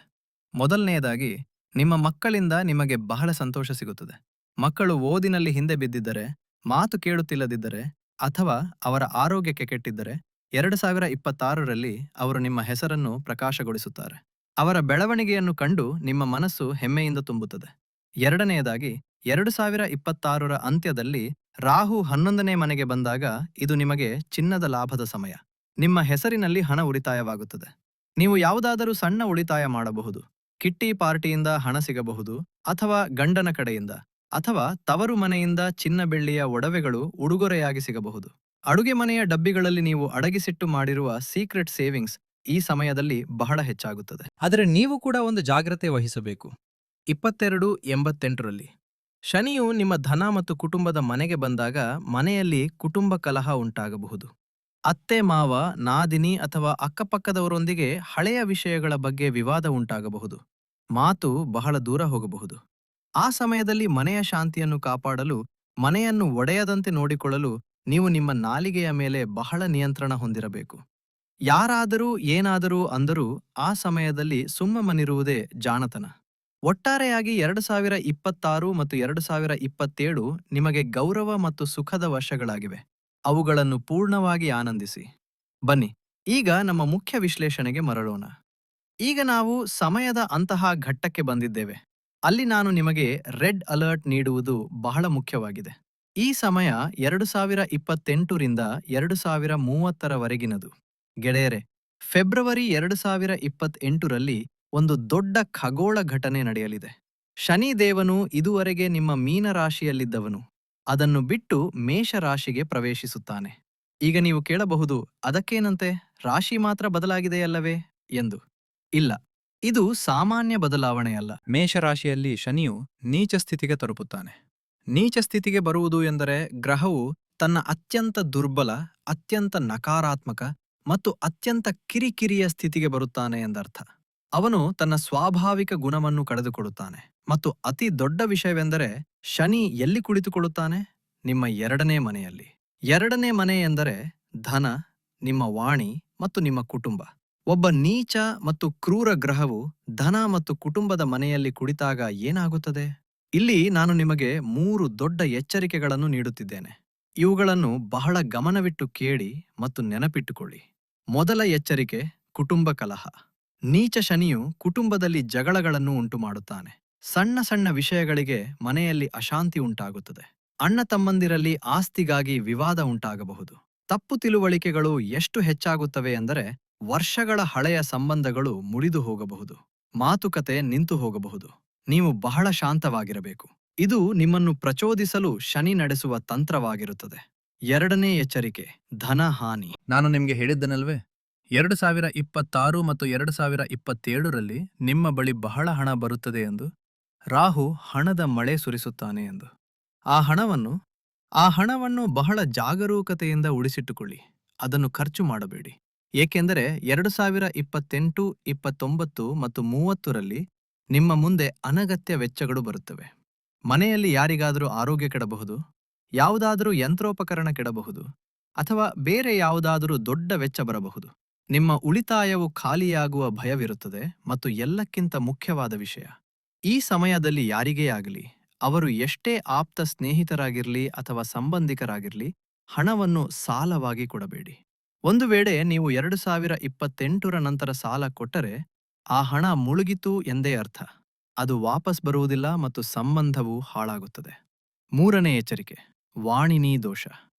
ಮೊದಲನೆಯದಾಗಿ, ನಿಮ್ಮ ಮಕ್ಕಳಿಂದ ನಿಮಗೆ ಬಹಳ ಸಂತೋಷ ಸಿಗುತ್ತದೆ. ಮಕ್ಕಳು ಓದಿನಲ್ಲಿ ಹಿಂದೆ ಬಿದ್ದಿದ್ದರೆ, ಮಾತು ಕೇಳುತ್ತಿಲ್ಲದಿದ್ದರೆ ಅಥವಾ ಅವರ ಆರೋಗ್ಯಕ್ಕೆ ಕೆಟ್ಟಿದ್ದರೆ 2026ರಲ್ಲಿ ಅವರು ನಿಮ್ಮ ಹೆಸರನ್ನು ಪ್ರಕಾಶಗೊಳಿಸುತ್ತಾರೆ. ಅವರ ಬೆಳವಣಿಗೆಯನ್ನು ಕಂಡು ನಿಮ್ಮ ಮನಸ್ಸು ಹೆಮ್ಮೆಯಿಂದ ತುಂಬುತ್ತದೆ. ಎರಡನೆಯದಾಗಿ, 2026ರ ಅಂತ್ಯದಲ್ಲಿ ರಾಹು 11ನೇ ಮನೆಗೆ ಬಂದಾಗ ಇದು ನಿಮಗೆ ಚಿನ್ನದ ಲಾಭದ ಸಮಯ. ನಿಮ್ಮ ಹೆಸರಿನಲ್ಲಿ ಹಣ ಉಳಿತಾಯವಾಗುತ್ತದೆ. ನೀವು ಯಾವುದಾದರೂ ಸಣ್ಣ ಉಳಿತಾಯ ಮಾಡಬಹುದು. ಕಿಟ್ಟಿ ಪಾರ್ಟಿಯಿಂದ ಹಣ ಸಿಗಬಹುದು, ಅಥವಾ ಗಂಡನ ಕಡೆಯಿಂದ, ಅಥವಾ ತವರು ಮನೆಯಿಂದ ಚಿನ್ನ ಬೆಳ್ಳಿಯ ಒಡವೆಗಳು ಉಡುಗೊರೆಯಾಗಿ ಸಿಗಬಹುದು. ಅಡುಗೆ ಮನೆಯ ಡಬ್ಬಿಗಳಲ್ಲಿ ನೀವು ಅಡಗಿಸಿಟ್ಟು ಮಾಡಿರುವ ಸೀಕ್ರೆಟ್ ಸೇವಿಂಗ್ಸ್ ಈ ಸಮಯದಲ್ಲಿ ಬಹಳ ಹೆಚ್ಚಾಗುತ್ತದೆ. ಆದರೆ ನೀವು ಕೂಡ ಒಂದು ಜಾಗ್ರತೆ ವಹಿಸಬೇಕು. 2288ರಲ್ಲಿ ಶನಿಯು ನಿಮ್ಮ ಧನ ಮತ್ತು ಕುಟುಂಬದ ಮನೆಗೆ ಬಂದಾಗ ಮನೆಯಲ್ಲಿ ಕುಟುಂಬ ಕಲಹ ಉಂಟಾಗಬಹುದು. ಅತ್ತೆ ಮಾವ, ನಾದಿನಿ ಅಥವಾ ಅಕ್ಕಪಕ್ಕದವರೊಂದಿಗೆ ಹಳೆಯ ವಿಷಯಗಳ ಬಗ್ಗೆ ವಿವಾದ ಉಂಟಾಗಬಹುದು. ಮಾತು ಬಹಳ ದೂರ ಹೋಗಬಹುದು. ಆ ಸಮಯದಲ್ಲಿ ಮನೆಯ ಶಾಂತಿಯನ್ನು ಕಾಪಾಡಲು, ಮನೆಯನ್ನು ಒಡೆಯದಂತೆ ನೋಡಿಕೊಳ್ಳಲು ನೀವು ನಿಮ್ಮ ನಾಲಿಗೆಯ ಮೇಲೆ ಬಹಳ ನಿಯಂತ್ರಣ ಹೊಂದಿರಬೇಕು. ಯಾರಾದರೂ ಏನಾದರೂ ಅಂದರೂ ಆ ಸಮಯದಲ್ಲಿ ಸುಮ್ಮನಿರುವುದೇ ಜಾಣತನ. ಒಟ್ಟಾರೆಯಾಗಿ 2026 ಮತ್ತು 2027 ನಿಮಗೆ ಗೌರವ ಮತ್ತು ಸುಖದ ವರ್ಷಗಳಾಗಿವೆ. ಅವುಗಳನ್ನು ಪೂರ್ಣವಾಗಿ ಆನಂದಿಸಿ. ಬನ್ನಿ, ಈಗ ನಮ್ಮ ಮುಖ್ಯ ವಿಶ್ಲೇಷಣೆಗೆ ಮರಳೋಣ. ಈಗ ನಾವು ಸಮಯದ ಅಂತಹ ಘಟ್ಟಕ್ಕೆ ಬಂದಿದ್ದೇವೆ. ಅಲ್ಲಿ ನಾನು ನಿಮಗೆ ರೆಡ್ ಅಲರ್ಟ್ ನೀಡುವುದು ಬಹಳ ಮುಖ್ಯವಾಗಿದೆ. ಈ ಸಮಯ 2028ರಿಂದ 2030ರವರೆಗಿನದು. ಗೆಳೆಯರೆ, ಫೆಬ್ರವರಿ 2028ರಲ್ಲಿ ಒಂದು ದೊಡ್ಡ ಖಗೋಳ ಘಟನೆ ನಡೆಯಲಿದೆ. ಶನಿ ದೇವನು ಇದುವರೆಗೆ ನಿಮ್ಮ ಮೀನ ರಾಶಿಯಲ್ಲಿದ್ದವನು ಅದನ್ನು ಬಿಟ್ಟು ಮೇಷ ರಾಶಿಗೆ ಪ್ರವೇಶಿಸುತ್ತಾನೆ. ಈಗ ನೀವು ಕೇಳಬಹುದು, ಅದಕ್ಕೇನಂತೆ, ರಾಶಿ ಮಾತ್ರ ಬದಲಾಗಿದೆಯಲ್ಲವೇ ಎಂದು. ಇಲ್ಲ, ಇದು ಸಾಮಾನ್ಯ ಬದಲಾವಣೆಯಲ್ಲ. ಮೇಷರಾಶಿಯಲ್ಲಿ ಶನಿಯು ನೀಚ ಸ್ಥಿತಿಗೆ ತಲುಪುತ್ತಾನೆ. ನೀಚ ಸ್ಥಿತಿಗೆ ಬರುವುದು ಎಂದರೆ ಗ್ರಹವು ತನ್ನ ಅತ್ಯಂತ ದುರ್ಬಲ, ಅತ್ಯಂತ ನಕಾರಾತ್ಮಕ ಮತ್ತು ಅತ್ಯಂತ ಕಿರಿಕಿರಿಯ ಸ್ಥಿತಿಗೆ ಬರುತ್ತಾನೆ ಎಂದರ್ಥ. ಅವನು ತನ್ನ ಸ್ವಾಭಾವಿಕ ಗುಣವನ್ನು ಕಳೆದುಕೊಳ್ಳುತ್ತಾನೆ. ಮತ್ತು ಅತಿ ದೊಡ್ಡ ವಿಷಯವೆಂದರೆ, ಶನಿ ಎಲ್ಲಿ ಕುಳಿತುಕೊಳ್ಳುತ್ತಾನೆ? ನಿಮ್ಮ 2ನೇ ಮನೆಯಲ್ಲಿ. 2ನೇ ಮನೆ ಎಂದರೆ ಧನ, ನಿಮ್ಮ ವಾಣಿ ಮತ್ತು ನಿಮ್ಮ ಕುಟುಂಬ. ಒಬ್ಬ ನೀಚ ಮತ್ತು ಕ್ರೂರ ಗ್ರಹವು ಧನ ಮತ್ತು ಕುಟುಂಬದ ಮನೆಯಲ್ಲಿ ಕುಳಿತಾಗ ಏನಾಗುತ್ತದೆ? ಇಲ್ಲಿ ನಾನು ನಿಮಗೆ 3 ದೊಡ್ಡ ಎಚ್ಚರಿಕೆಗಳನ್ನು ನೀಡುತ್ತಿದ್ದೇನೆ. ಇವುಗಳನ್ನು ಬಹಳ ಗಮನವಿಟ್ಟು ಕೇಳಿ ಮತ್ತು ನೆನಪಿಟ್ಟುಕೊಳ್ಳಿ. ಮೊದಲ ಎಚ್ಚರಿಕೆ, ಕುಟುಂಬ ಕಲಹ. ನೀಚ ಶನಿಯು ಕುಟುಂಬದಲ್ಲಿ ಜಗಳಗಳನ್ನು ಉಂಟುಮಾಡುತ್ತಾನೆ. ಸಣ್ಣ ಸಣ್ಣ ವಿಷಯಗಳಿಗೆ ಮನೆಯಲ್ಲಿ ಅಶಾಂತಿ ಉಂಟಾಗುತ್ತದೆ. ಅಣ್ಣ ತಮ್ಮಂದಿರಲ್ಲಿ ಆಸ್ತಿಗಾಗಿ ವಿವಾದ ಉಂಟಾಗಬಹುದು. ತಪ್ಪು ತಿಳುವಳಿಕೆಗಳು ಎಷ್ಟು ಹೆಚ್ಚಾಗುತ್ತವೆ ಎಂದರೆ, ವರ್ಷಗಳ ಹಳೆಯ ಸಂಬಂಧಗಳು ಮುರಿದು ಹೋಗಬಹುದು. ಮಾತುಕತೆ ನಿಂತು ಹೋಗಬಹುದು. ನೀವು ಬಹಳ ಶಾಂತವಾಗಿರಬೇಕು. ಇದು ನಿಮ್ಮನ್ನು ಪ್ರಚೋದಿಸಲು ಶನಿ ನಡೆಸುವ ತಂತ್ರವಾಗಿರುತ್ತದೆ. 2ನೇ ಎಚ್ಚರಿಕೆ, ಧನ ಹಾನಿ. ನಾನು ನಿಮಗೆ ಹೇಳಿದ್ದನಲ್ವೇ, 2026 ಮತ್ತು 2027ರಲ್ಲಿ ನಿಮ್ಮ ಬಳಿ ಬಹಳ ಹಣ ಬರುತ್ತದೆ ಎಂದು. ರಾಹು ಹಣದ ಮಳೆ ಸುರಿಸುತ್ತಾನೆ ಎಂದು. ಆ ಹಣವನ್ನು ಬಹಳ ಜಾಗರೂಕತೆಯಿಂದ ಉಳಿಸಿಟ್ಟುಕೊಳ್ಳಿ. ಅದನ್ನು ಖರ್ಚು ಮಾಡಬೇಡಿ. ಏಕೆಂದರೆ 2028, 29 ಮತ್ತು 30ರಲ್ಲಿ ನಿಮ್ಮ ಮುಂದೆ ಅನಗತ್ಯ ವೆಚ್ಚಗಳು ಬರುತ್ತವೆ. ಮನೆಯಲ್ಲಿ ಯಾರಿಗಾದರೂ ಆರೋಗ್ಯ ಕೆಡಬಹುದು, ಯಾವುದಾದರೂ ಯಂತ್ರೋಪಕರಣ ಕೆಡಬಹುದು, ಅಥವಾ ಬೇರೆ ಯಾವುದಾದರೂ ದೊಡ್ಡ ವೆಚ್ಚ ಬರಬಹುದು. ನಿಮ್ಮ ಉಳಿತಾಯವು ಖಾಲಿಯಾಗುವ ಭಯವಿರುತ್ತದೆ. ಮತ್ತು ಎಲ್ಲಕ್ಕಿಂತ ಮುಖ್ಯವಾದ ವಿಷಯ, ಈ ಸಮಯದಲ್ಲಿ ಯಾರಿಗೇ ಆಗಲಿ, ಅವರು ಎಷ್ಟೇ ಆಪ್ತ ಸ್ನೇಹಿತರಾಗಿರಲಿ ಅಥವಾ ಸಂಬಂಧಿಕರಾಗಿರಲಿ, ಹಣವನ್ನು ಸಾಲವಾಗಿ ಕೊಡಬೇಡಿ. ಒಂದು ವೇಳೆ ನೀವು 2028ರ ನಂತರ ಸಾಲ ಕೊಟ್ಟರೆ, ಆ ಹಣ ಮುಳುಗಿತು ಎಂದೇ ಅರ್ಥ. ಅದು ವಾಪಸ್ ಬರುವುದಿಲ್ಲ ಮತ್ತು ಸಂಬಂಧವು ಹಾಳಾಗುತ್ತದೆ. ಮೂರನೇ ಎಚ್ಚರಿಕೆ: ವಾಣಿನಿ ದೋಷ.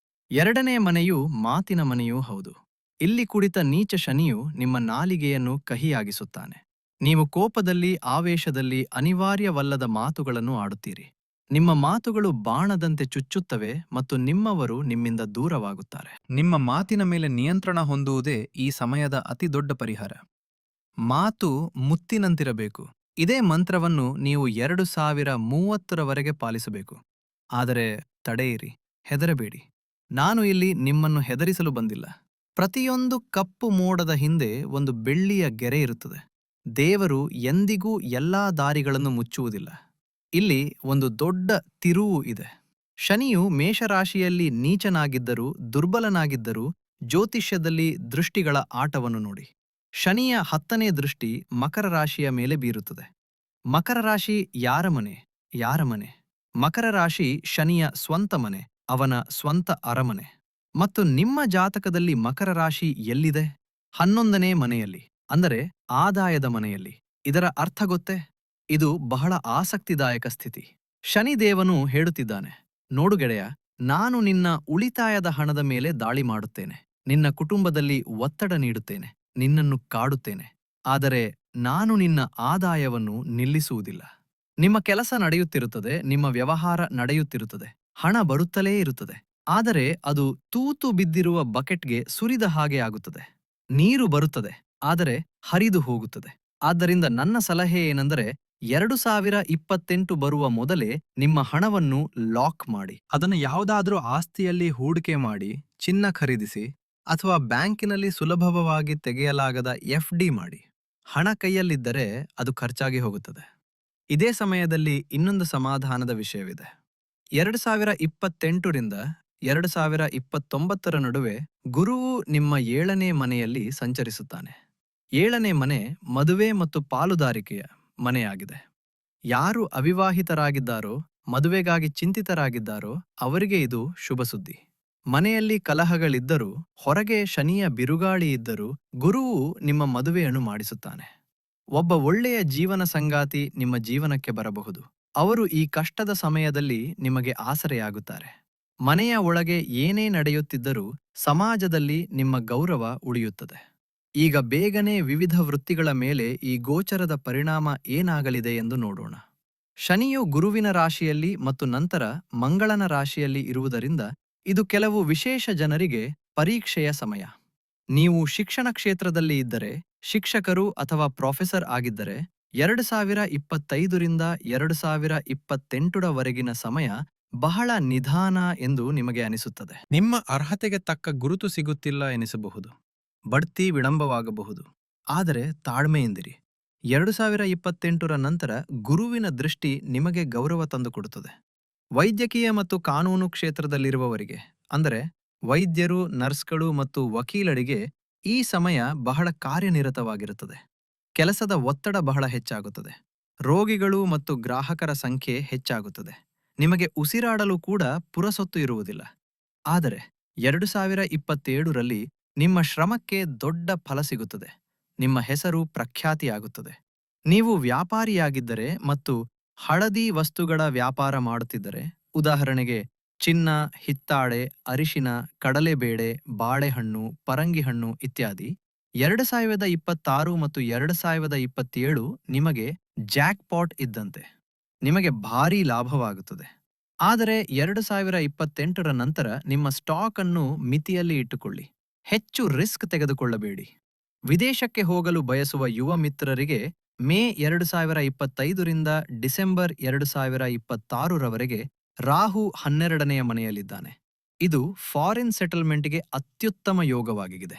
ಎರಡನೇ ಮನೆಯು ಮಾತಿನ ಮನೆಯೂ ಹೌದು. ಇಲ್ಲಿ ಕುಳಿತ ನೀಚ ಶನಿಯು ನಿಮ್ಮ ನಾಲಿಗೆಯನ್ನು ಕಹಿಯಾಗಿಸುತ್ತಾನೆ. ನೀವು ಕೋಪದಲ್ಲಿ, ಆವೇಶದಲ್ಲಿ ಅನಿವಾರ್ಯವಲ್ಲದ ಮಾತುಗಳನ್ನು ಆಡುತ್ತೀರಿ. ನಿಮ್ಮ ಮಾತುಗಳು ಬಾಣದಂತೆ ಚುಚ್ಚುತ್ತವೆ ಮತ್ತು ನಿಮ್ಮವರು ನಿಮ್ಮಿಂದ ದೂರವಾಗುತ್ತಾರೆ. ನಿಮ್ಮ ಮಾತಿನ ಮೇಲೆ ನಿಯಂತ್ರಣ ಹೊಂದುವುದೇ ಈ ಸಮಯದ ಅತಿ ದೊಡ್ಡ ಪರಿಹಾರ. ಮಾತು ಮುತ್ತಿನಂತಿರಬೇಕು. ಇದೇ ಮಂತ್ರವನ್ನು ನೀವು 2030ರವರೆಗೆ ಪಾಲಿಸಬೇಕು. ಆದರೆ ತಡೆಯಿರಿ, ಹೆದರಬೇಡಿ. ನಾನು ಇಲ್ಲಿ ನಿಮ್ಮನ್ನು ಹೆದರಿಸಲು ಬಂದಿಲ್ಲ. ಪ್ರತಿಯೊಂದು ಕಪ್ಪು ಮೋಡದ ಹಿಂದೆ ಒಂದು ಬೆಳ್ಳಿಯ ಗೆರೆ ಇರುತ್ತದೆ. ದೇವರು ಎಂದಿಗೂ ಎಲ್ಲಾ ದಾರಿಗಳನ್ನು ಮುಚ್ಚುವುದಿಲ್ಲ. ಇಲ್ಲಿ ಒಂದು ದೊಡ್ಡ ತಿರುವು ಇದೆ. ಶನಿಯು ಮೇಷರಾಶಿಯಲ್ಲಿ ನೀಚನಾಗಿದ್ದರೂ, ದುರ್ಬಲನಾಗಿದ್ದರೂ, ಜ್ಯೋತಿಷ್ಯದಲ್ಲಿ ದೃಷ್ಟಿಗಳ ಆಟವನ್ನು ನೋಡಿ. ಶನಿಯ 10ನೇ ದೃಷ್ಟಿ ಮಕರ ರಾಶಿಯ ಮೇಲೆ ಬೀರುತ್ತದೆ. ಮಕರ ರಾಶಿ ಯಾರ ಮನೆ? ಯಾರ ಮನೆ? ಮಕರ ರಾಶಿ ಶನಿಯ ಸ್ವಂತ ಮನೆ, ಅವನ ಸ್ವಂತ ಅರಮನೆ. ಮತ್ತು ನಿಮ್ಮ ಜಾತಕದಲ್ಲಿ ಮಕರ ರಾಶಿ ಎಲ್ಲಿದೆ? 11ನೇ ಮನೆಯಲ್ಲಿ, ಅಂದರೆ ಆದಾಯದ ಮನೆಯಲ್ಲಿ. ಇದರ ಅರ್ಥ ಗೊತ್ತೇ? ಇದು ಬಹಳ ಆಸಕ್ತಿದಾಯಕ ಸ್ಥಿತಿ. ಶನಿದೇವನು ಹೇಳುತ್ತಿದ್ದಾನೆ, ನೋಡು ಗೆಳೆಯ, ನಾನು ನಿನ್ನ ಉಳಿತಾಯದ ಹಣದ ಮೇಲೆ ದಾಳಿ ಮಾಡುತ್ತೇನೆ. ನಿನ್ನ ಕುಟುಂಬದಲ್ಲಿ ಒತ್ತಡ ನೀಡುತ್ತೇನೆ, ನಿನ್ನನ್ನು ಕಾಡುತ್ತೇನೆ. ಆದರೆ ನಾನು ನಿನ್ನ ಆದಾಯವನ್ನು ನಿಲ್ಲಿಸುವುದಿಲ್ಲ. ನಿಮ್ಮ ಕೆಲಸ ನಡೆಯುತ್ತಿರುತ್ತದೆ, ನಿಮ್ಮ ವ್ಯವಹಾರ ನಡೆಯುತ್ತಿರುತ್ತದೆ, ಹಣ ಬರುತ್ತಲೇ ಇರುತ್ತದೆ. ಆದರೆ ಅದು ತೂತು ಬಿದ್ದಿರುವ ಬಕೆಟ್ಗೆ ಸುರಿದ ಹಾಗೆ ಆಗುತ್ತದೆ. ನೀರು ಬರುತ್ತದೆ, ಆದರೆ ಹರಿದು ಹೋಗುತ್ತದೆ. ಆದ್ದರಿಂದ ನನ್ನ ಸಲಹೆ ಏನೆಂದರೆ, 2028 ಬರುವ ಮೊದಲೇ ನಿಮ್ಮ ಹಣವನ್ನು ಲಾಕ್ ಮಾಡಿ. ಅದನ್ನು ಯಾವುದಾದ್ರೂ ಆಸ್ತಿಯಲ್ಲಿ ಹೂಡಿಕೆ ಮಾಡಿ, ಚಿನ್ನ ಖರೀದಿಸಿ, ಅಥವಾ ಬ್ಯಾಂಕಿನಲ್ಲಿ ಸುಲಭವಾಗಿ ತೆಗೆಯಲಾಗದ FD ಮಾಡಿ. ಹಣ ಕೈಯಲ್ಲಿದ್ದರೆ ಅದು ಖರ್ಚಾಗಿ ಹೋಗುತ್ತದೆ. ಇದೇ ಸಮಯದಲ್ಲಿ ಇನ್ನೊಂದು ಸಮಾಧಾನದ ವಿಷಯವಿದೆ. 2028ರಿಂದ 2029ರ ನಡುವೆ ಗುರುವು ನಿಮ್ಮ 7ನೇ ಮನೆಯಲ್ಲಿ ಸಂಚರಿಸುತ್ತಾನೆ. 7ನೇ ಮನೆ ಮದುವೆ ಮತ್ತು ಪಾಲುದಾರಿಕೆಯ ಮನೆಯಾಗಿದೆ. ಯಾರು ಅವಿವಾಹಿತರಾಗಿದ್ದಾರೋ, ಮದುವೆಗಾಗಿ ಚಿಂತಿತರಾಗಿದ್ದಾರೋ ಅವರಿಗೆ ಇದು ಶುಭ ಸುದ್ದಿ. ಮನೆಯಲ್ಲಿ ಕಲಹಗಳಿದ್ದರೂ, ಹೊರಗೆ ಶನಿಯ ಬಿರುಗಾಳಿ ಇದ್ದರೂ, ಗುರುವು ನಿಮ್ಮ ಮದುವೆಯನ್ನು ಮಾಡಿಸುತ್ತಾನೆ. ಒಬ್ಬ ಒಳ್ಳೆಯ ಜೀವನ ಸಂಗಾತಿ ನಿಮ್ಮ ಜೀವನಕ್ಕೆ ಬರಬಹುದು. ಅವರು ಈ ಕಷ್ಟದ ಸಮಯದಲ್ಲಿ ನಿಮಗೆ ಆಸರೆಯಾಗುತ್ತಾರೆ. ಮನೆಯ ಒಳಗೆ ಏನೇ ನಡೆಯುತ್ತಿದ್ದರೂ ಸಮಾಜದಲ್ಲಿ ನಿಮ್ಮ ಗೌರವ ಉಳಿಯುತ್ತದೆ. ಈಗ ಬೇಗನೆ ವಿವಿಧ ವೃತ್ತಿಗಳ ಮೇಲೆ ಈ ಗೋಚರದ ಪರಿಣಾಮ ಏನಾಗಲಿದೆ ಎಂದು ನೋಡೋಣ. ಶನಿಯು ಗುರುವಿನ ರಾಶಿಯಲ್ಲಿ ಮತ್ತು ನಂತರ ಮಂಗಳನ ರಾಶಿಯಲ್ಲಿ ಇರುವುದರಿಂದ ಇದು ಕೆಲವು ವಿಶೇಷ ಜನರಿಗೆ ಪರೀಕ್ಷೆಯ ಸಮಯ. ನೀವು ಶಿಕ್ಷಣ ಕ್ಷೇತ್ರದಲ್ಲಿ ಇದ್ದರೆ, ಶಿಕ್ಷಕರು ಅಥವಾ ಪ್ರೊಫೆಸರ್ ಆಗಿದ್ದರೆ, 2025ರಿಂದ 2028ರವರೆಗಿನ ಸಮಯ ಬಹಳ ನಿಧಾನ ಎಂದು ನಿಮಗೆ ಅನಿಸುತ್ತದೆ. ನಿಮ್ಮ ಅರ್ಹತೆಗೆ ತಕ್ಕ ಗುರುತು ಸಿಗುತ್ತಿಲ್ಲ ಎನಿಸಬಹುದು. ಬಡ್ತಿ ವಿಳಂಬವಾಗಬಹುದು. ಆದರೆ ತಾಳ್ಮೆಯಿಂದಿರಿ. 2028ರ ನಂತರ ಗುರುವಿನ ದೃಷ್ಟಿ ನಿಮಗೆ ಗೌರವ ತಂದುಕೊಡುತ್ತದೆ. ವೈದ್ಯಕೀಯ ಮತ್ತು ಕಾನೂನು ಕ್ಷೇತ್ರದಲ್ಲಿರುವವರಿಗೆ, ಅಂದರೆ ವೈದ್ಯರು, ನರ್ಸ್ಗಳು ಮತ್ತು ವಕೀಲರಿಗೆ ಈ ಸಮಯ ಬಹಳ ಕಾರ್ಯನಿರತವಾಗಿರುತ್ತದೆ. ಕೆಲಸದ ಒತ್ತಡ ಬಹಳ ಹೆಚ್ಚಾಗುತ್ತದೆ. ರೋಗಿಗಳು ಮತ್ತು ಗ್ರಾಹಕರ ಸಂಖ್ಯೆ ಹೆಚ್ಚಾಗುತ್ತದೆ. ನಿಮಗೆ ಉಸಿರಾಡಲು ಕೂಡ ಪುರಸೊತ್ತು ಇರುವುದಿಲ್ಲ. ಆದರೆ 2027ರಲ್ಲಿ ನಿಮ್ಮ ಶ್ರಮಕ್ಕೆ ದೊಡ್ಡ ಫಲ ಸಿಗುತ್ತದೆ. ನಿಮ್ಮ ಹೆಸರು ಪ್ರಖ್ಯಾತಿಯಾಗುತ್ತದೆ. ನೀವು ವ್ಯಾಪಾರಿಯಾಗಿದ್ದರೆ ಮತ್ತು ಹಳದಿ ವಸ್ತುಗಳ ವ್ಯಾಪಾರ ಮಾಡುತ್ತಿದ್ದರೆ, ಉದಾಹರಣೆಗೆ ಚಿನ್ನ, ಹಿತ್ತಾಳೆ, ಅರಿಶಿನ, ಕಡಲೆಬೇಳೆ, ಬಾಳೆಹಣ್ಣು, ಪರಂಗಿಹಣ್ಣು ಇತ್ಯಾದಿ, 2026 ಮತ್ತು 2027 ನಿಮಗೆ ಜಾಕ್ಪಾಟ್ ಇದ್ದಂತೆ. ನಿಮಗೆ ಭಾರೀ ಲಾಭವಾಗುತ್ತದೆ. ಆದರೆ 2028ರ ನಂತರ ನಿಮ್ಮ ಸ್ಟಾಕ್ ಅನ್ನು ಮಿತಿಯಲ್ಲಿ ಇಟ್ಟುಕೊಳ್ಳಿ. ಹೆಚ್ಚು ರಿಸ್ಕ್ ತೆಗೆದುಕೊಳ್ಳಬೇಡಿ. ವಿದೇಶಕ್ಕೆ ಹೋಗಲು ಬಯಸುವ ಯುವ ಮಿತ್ರರಿಗೆ ಮೇ 2025ರಿಂದ ಡಿಸೆಂಬರ್ 2026ರವರೆಗೆ ರಾಹು 12ನೇ ಮನೆಯಲ್ಲಿದ್ದಾನೆ. ಇದು ಫಾರಿನ್ ಸೆಟಲ್ಮೆಂಟ್ಗೆ ಅತ್ಯುತ್ತಮ ಯೋಗವಾಗಿದೆ.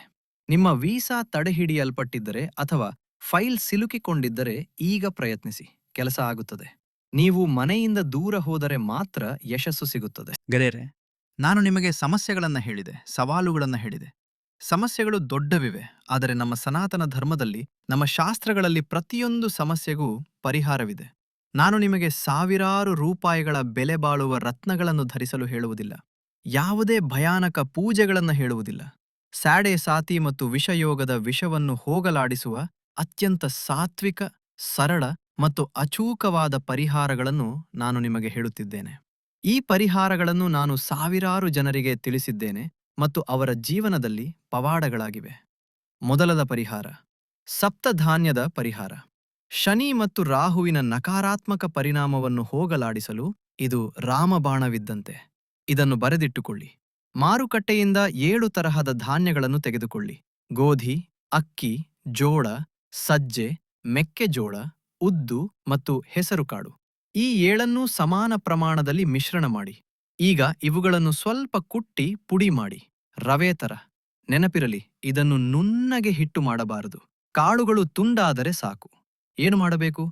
ನಿಮ್ಮ ವೀಸಾ ತಡೆಹಿಡಿಯಲ್ಪಟ್ಟಿದ್ದರೆ ಅಥವಾ ಫೈಲ್ ಸಿಲುಕಿಕೊಂಡಿದ್ದರೆ ಈಗ ಪ್ರಯತ್ನಿಸಿ, ಕೆಲಸ ಆಗುತ್ತದೆ. ನೀವು ಮನೆಯಿಂದ ದೂರ ಹೋದರೆ ಮಾತ್ರ ಯಶಸ್ಸು ಸಿಗುತ್ತದೆ. ಗೆಳೆಯರೆ, ನಾನು ನಿಮಗೆ ಸಮಸ್ಯೆಗಳನ್ನು ಹೇಳಿದೆ, ಸವಾಲುಗಳನ್ನು ಹೇಳಿದೆ. ಸಮಸ್ಯೆಗಳು ದೊಡ್ಡವಿವೆ, ಆದರೆ ನಮ್ಮ ಸನಾತನ ಧರ್ಮದಲ್ಲಿ, ನಮ್ಮ ಶಾಸ್ತ್ರಗಳಲ್ಲಿ ಪ್ರತಿಯೊಂದು ಸಮಸ್ಯೆಗೂ ಪರಿಹಾರವಿದೆ. ನಾನು ನಿಮಗೆ ಸಾವಿರಾರು ರೂಪಾಯಿಗಳ ಬೆಲೆ ಬಾಳುವ ರತ್ನಗಳನ್ನು ಧರಿಸಲು ಹೇಳುವುದಿಲ್ಲ. ಯಾವುದೇ ಭಯಾನಕ ಪೂಜೆಗಳನ್ನು ಹೇಳುವುದಿಲ್ಲ. ಸ್ಯಾಡೆ ಸಾತಿ ಮತ್ತು ವಿಷಯೋಗದ ವಿಷವನ್ನು ಹೋಗಲಾಡಿಸುವ ಅತ್ಯಂತ ಸಾತ್ವಿಕ, ಸರಳ ಮತ್ತು ಅಚೂಕವಾದ ಪರಿಹಾರಗಳನ್ನು ನಾನು ನಿಮಗೆ ಹೇಳುತ್ತಿದ್ದೇನೆ. ಈ ಪರಿಹಾರಗಳನ್ನು ನಾನು ಸಾವಿರಾರು ಜನರಿಗೆ ತಿಳಿಸಿದ್ದೇನೆ ಮತ್ತು ಅವರ ಜೀವನದಲ್ಲಿ ಪವಾಡಗಳಾಗಿವೆ. ಮೊದಲದ ಪರಿಹಾರ, ಸಪ್ತಧಾನ್ಯದ ಪರಿಹಾರ. ಶನಿ ಮತ್ತು ರಾಹುವಿನ ನಕಾರಾತ್ಮಕ ಪರಿಣಾಮವನ್ನು ಹೋಗಲಾಡಿಸಲು ಇದು ರಾಮಬಾಣವಿದ್ದಂತೆ. ಇದನ್ನು ಬರೆದಿಟ್ಟುಕೊಳ್ಳಿ. ಮಾರುಕಟ್ಟೆಯಿಂದ 7 ತರಹದ ಧಾನ್ಯಗಳನ್ನು ತೆಗೆದುಕೊಳ್ಳಿ. ಗೋಧಿ, ಅಕ್ಕಿ, ಜೋಳ, ಸಜ್ಜೆ, ಮೆಕ್ಕೆಜೋಳ, ಉದ್ದು ಮತ್ತು ಹೆಸರುಕಾಳು. ಈ 7ನ್ನೂ ಸಮಾನ ಪ್ರಮಾಣದಲ್ಲಿ ಮಿಶ್ರಣ ಮಾಡಿ. ಈಗ ಇವುಗಳನ್ನು ಸ್ವಲ್ಪ ಕುಟ್ಟಿ ಪುಡಿ ಮಾಡಿ, ರವೆ ತರ. ನೆನಪಿರಲಿ, ಇದನ್ನು ನುಣ್ಣಗೆ ಹಿಟ್ಟು ಮಾಡಬಾರದು. ಕಾಳುಗಳು ತುಂಡಾದರೆ ಸಾಕು. ಏನು ಮಾಡಬೇಕು?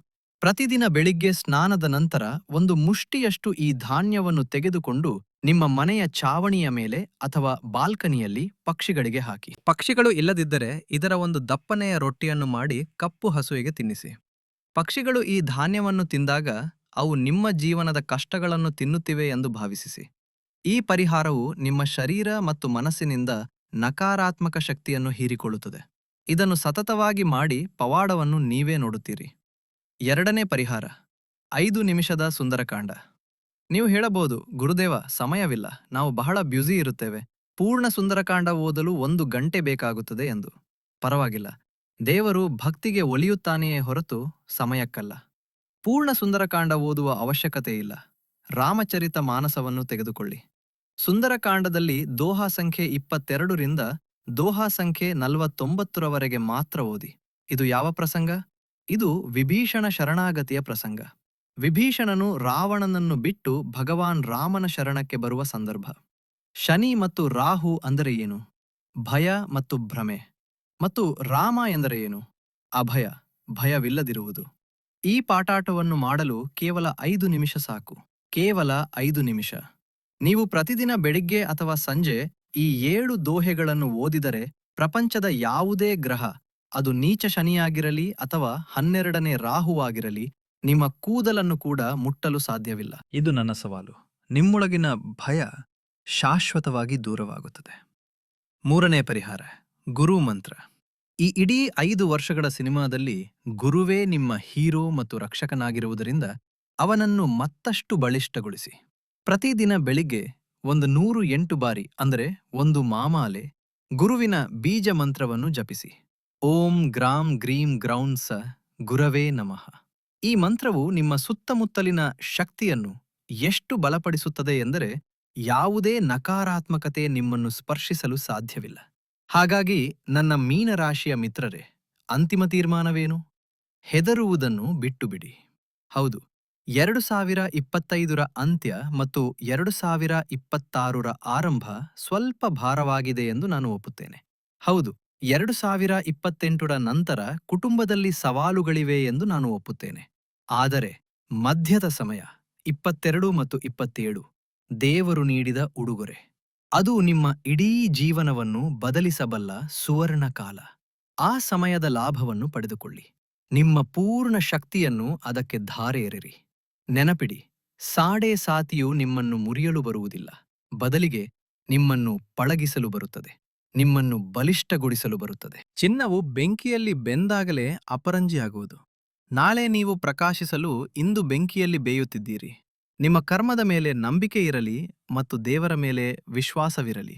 ಪ್ರತಿದಿನ ಬೆಳಿಗ್ಗೆ ಸ್ನಾನದ ನಂತರ ಒಂದು ಮುಷ್ಟಿಯಷ್ಟು ಈ ಧಾನ್ಯವನ್ನು ತೆಗೆದುಕೊಂಡು ನಿಮ್ಮ ಮನೆಯ ಚಾವಣಿಯ ಮೇಲೆ ಅಥವಾ ಬಾಲ್ಕನಿಯಲ್ಲಿ ಪಕ್ಷಿಗಳಿಗೆ ಹಾಕಿ. ಪಕ್ಷಿಗಳು ಇಲ್ಲದಿದ್ದರೆ ಇದರ ಒಂದು ದಪ್ಪನೆಯ ರೊಟ್ಟಿಯನ್ನು ಮಾಡಿ ಕಪ್ಪು ಹಸುವಿಗೆ ತಿನ್ನಿಸಿ. ಪಕ್ಷಿಗಳು ಈ ಧಾನ್ಯವನ್ನು ತಿಂದಾಗ ಅವು ನಿಮ್ಮ ಜೀವನದ ಕಷ್ಟಗಳನ್ನು ತಿನ್ನುತ್ತಿವೆ ಎಂದು ಭಾವಿಸಿ. ಈ ಪರಿಹಾರವು ನಿಮ್ಮ ಶರೀರ ಮತ್ತು ಮನಸ್ಸಿನಿಂದ ನಕಾರಾತ್ಮಕ ಶಕ್ತಿಯನ್ನು ಹೀರಿಕೊಳ್ಳುತ್ತದೆ. ಇದನ್ನು ಸತತವಾಗಿ ಮಾಡಿ ಪವಾಡವನ್ನು ನೀವೇ ನೋಡುತ್ತೀರಿ. ಎರಡನೇ ಪರಿಹಾರ, 5 ನಿಮಿಷದ ಸುಂದರಕಾಂಡ. ನೀವು ಹೇಳಬಹುದು, ಗುರುದೇವ, ಸಮಯವಿಲ್ಲ, ನಾವು ಬಹಳ ಬ್ಯುಸಿ ಇರುತ್ತೇವೆ, ಪೂರ್ಣ ಸುಂದರಕಾಂಡ ಓದಲು 1 ಗಂಟೆ ಬೇಕಾಗುತ್ತದೆ ಎಂದು. ಪರವಾಗಿಲ್ಲ, ದೇವರು ಭಕ್ತಿಗೆ ಒಲಿಯುತ್ತಾನೆಯೇ ಹೊರತು ಸಮಯಕ್ಕಲ್ಲ. ಪೂರ್ಣ ಸುಂದರಕಾಂಡ ಓದುವ ಅವಶ್ಯಕತೆ ಇಲ್ಲ. ರಾಮಚರಿತ ಮಾನಸವನ್ನು ತೆಗೆದುಕೊಳ್ಳಿ. ಸುಂದರಕಾಂಡದಲ್ಲಿ ದೋಹಾ ಸಂಖ್ಯೆ 22ರಿಂದ ದೋಹಾ ಸಂಖ್ಯೆ 49ರವರೆಗೆ ಮಾತ್ರ ಓದಿ. ಇದು ಯಾವ ಪ್ರಸಂಗ? ಇದು ವಿಭೀಷಣ ಶರಣಾಗತಿಯ ಪ್ರಸಂಗ. ವಿಭೀಷಣನು ರಾವಣನನ್ನು ಬಿಟ್ಟು ಭಗವಾನ್ ರಾಮನ ಶರಣಕ್ಕೆ ಬರುವ ಸಂದರ್ಭ. ಶನಿ ಮತ್ತು ರಾಹು ಅಂದರೆ ಏನು? ಭಯ ಮತ್ತು ಭ್ರಮೆ. ಮತ್ತು ರಾಮ ಎಂದರೆ ಏನು? ಅಭಯ, ಭಯವಿಲ್ಲದಿರುವುದು. ಈ ಪಾಠಾಟವನ್ನು ಮಾಡಲು ಕೇವಲ 5 ನಿಮಿಷ ಸಾಕು. ಕೇವಲ 5 ನಿಮಿಷ. ನೀವು ಪ್ರತಿದಿನ ಬೆಳಿಗ್ಗೆ ಅಥವಾ ಸಂಜೆ ಈ 7 ದೋಹೆಗಳನ್ನು ಓದಿದರೆ ಪ್ರಪಂಚದ ಯಾವುದೇ ಗ್ರಹ, ಅದು ನೀಚ ಶನಿಯಾಗಿರಲಿ ಅಥವಾ 12ನೇ ರಾಹುವಾಗಿರಲಿ, ನಿಮ್ಮ ಕೂದಲನ್ನು ಕೂಡ ಮುಟ್ಟಲು ಸಾಧ್ಯವಿಲ್ಲ. ಇದು ನನ್ನ ಸವಾಲು. ನಿಮ್ಮೊಳಗಿನ ಭಯ ಶಾಶ್ವತವಾಗಿ ದೂರವಾಗುತ್ತದೆ. ಮೂರನೇ ಪರಿಹಾರ, ಗುರು ಮಂತ್ರ. ಈ ಇಡೀ 5 ವರ್ಷಗಳ ಸಿನಿಮಾದಲ್ಲಿ ಗುರುವೇ ನಿಮ್ಮ ಹೀರೋ ಮತ್ತು ರಕ್ಷಕನಾಗಿರುವುದರಿಂದ ಅವನನ್ನು ಮತ್ತಷ್ಟು ಬಲಿಷ್ಠಗೊಳಿಸಿ. ಪ್ರತಿದಿನ ಬೆಳಿಗ್ಗೆ 108 ಬಾರಿ, ಅಂದರೆ 1 ಮಾಮಾಲೆ, ಗುರುವಿನ ಬೀಜ ಮಂತ್ರವನ್ನು ಜಪಿಸಿ. ಓಂ ಗ್ರಾಂ ಗ್ರೀಂ ಗ್ರೌಂಡ್ ಸ ಗುರವೇ ನಮಃ. ಈ ಮಂತ್ರವು ನಿಮ್ಮ ಸುತ್ತಮುತ್ತಲಿನ ಶಕ್ತಿಯನ್ನು ಎಷ್ಟು ಬಲಪಡಿಸುತ್ತದೆ ಎಂದರೆ ಯಾವುದೇ ನಕಾರಾತ್ಮಕತೆ ನಿಮ್ಮನ್ನು ಸ್ಪರ್ಶಿಸಲು ಸಾಧ್ಯವಿಲ್ಲ. ಹಾಗಾಗಿ ನನ್ನ ಮೀನರಾಶಿಯ ಮಿತ್ರರೇ, ಅಂತಿಮ ತೀರ್ಮಾನವೇನು? ಹೆದರುವುದನ್ನು ಬಿಟ್ಟುಬಿಡಿ. ಹೌದು, 2025ರ ಅಂತ್ಯ ಮತ್ತು 2026ರ ಆರಂಭ ಸ್ವಲ್ಪ ಭಾರವಾಗಿದೆ ಎಂದು ನಾನು ಒಪ್ಪುತ್ತೇನೆ. ಹೌದು, 2028ರ ನಂತರ ಕುಟುಂಬದಲ್ಲಿ ಸವಾಲುಗಳಿವೆ ಎಂದು ನಾನು ಒಪ್ಪುತ್ತೇನೆ. ಆದರೆ ಮಧ್ಯದ ಸಮಯ 22 ಮತ್ತು 27 ದೇವರು ನೀಡಿದ ಉಡುಗೊರೆ. ಅದು ನಿಮ್ಮ ಇಡೀ ಜೀವನವನ್ನು ಬದಲಿಸಬಲ್ಲ ಸುವರ್ಣ ಕಾಲ. ಆ ಸಮಯದ ಲಾಭವನ್ನು ಪಡೆದುಕೊಳ್ಳಿ. ನಿಮ್ಮ ಪೂರ್ಣ ಶಕ್ತಿಯನ್ನು ಅದಕ್ಕೆ ಧಾರೆ ಎರೆರಿ. ನೆನಪಿಡಿ, ಸಾಡೆ ಸಾತಿಯು ನಿಮ್ಮನ್ನು ಮುರಿಯಲು ಬರುವುದಿಲ್ಲ, ಬದಲಿಗೆ ನಿಮ್ಮನ್ನು ಪಳಗಿಸಲು ಬರುತ್ತದೆ, ನಿಮ್ಮನ್ನು ಬಲಿಷ್ಠಗೊಳಿಸಲು ಬರುತ್ತದೆ. ಚಿನ್ನವು ಬೆಂಕಿಯಲ್ಲಿ ಬೆಂದಾಗಲೇ ಅಪರಂಜಿಯಾಗುವುದು. ನಾಳೆ ನೀವು ಪ್ರಕಾಶಿಸಲು ಇಂದು ಬೆಂಕಿಯಲ್ಲಿ ಬೇಯುತ್ತಿದ್ದೀರಿ. ನಿಮ್ಮ ಕರ್ಮದ ಮೇಲೆ ನಂಬಿಕೆ ಇರಲಿ ಮತ್ತು ದೇವರ ಮೇಲೆ ವಿಶ್ವಾಸವಿರಲಿ.